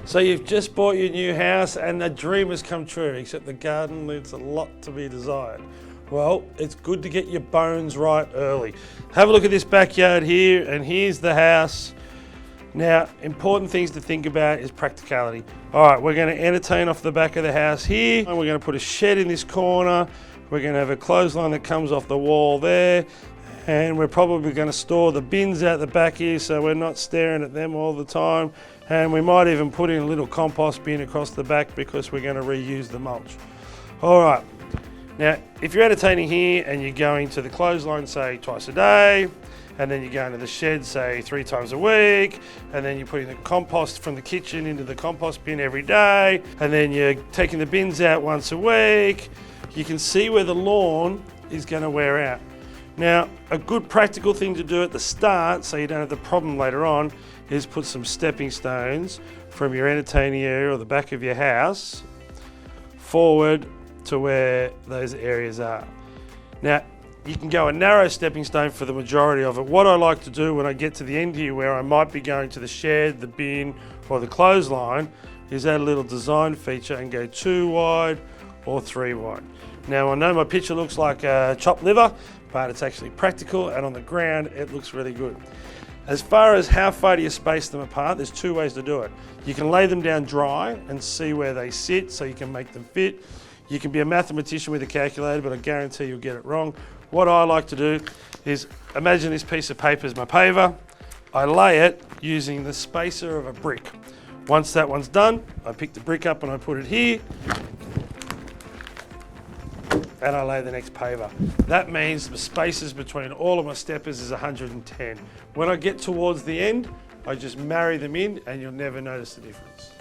So you've just bought your new house and the dream has come true, except the garden leaves a lot to be desired. Well, it's good to get your bones right early. Have a look at this backyard here, and here's the house. Now, important things to think about is practicality. All right, we're going to entertain off the back of the house here. And we're going to put a shed in this corner. We're going to have a clothesline that comes off the wall there. And we're probably going to store the bins out the back here so we're not staring at them all the time. And we might even put in a little compost bin across the back because we're going to reuse the mulch. All right, now if you're entertaining here and you're going to the clothesline, say twice a day, and then you're going to the shed, say 3 times a week, and then you're putting the compost from the kitchen into the compost bin every day, and then you're taking the bins out once a week, you can see where the lawn is going to wear out. Now, a good practical thing to do at the start, so you don't have the problem later on, is put some stepping stones from your entertaining area or the back of your house forward to where those areas are. Now, you can go a narrow stepping stone for the majority of it. What I like to do when I get to the end here where I might be going to the shed, the bin, or the clothesline, is add a little design feature and go 2 wide or 3 wide. Now, I know my picture looks like a chopped liver, but it's actually practical, and on the ground it looks really good. As far as how far do you space them apart, there's 2 ways to do it. You can lay them down dry and see where they sit so you can make them fit. You can be a mathematician with a calculator, but I guarantee you'll get it wrong. What I like to do is imagine this piece of paper is my paver. I lay it using the spacer of a brick. Once that one's done, I pick the brick up and I put it here, and I lay the next paver. That means the spaces between all of my steppers is 110. When I get towards the end, I just marry them in and you'll never notice the difference.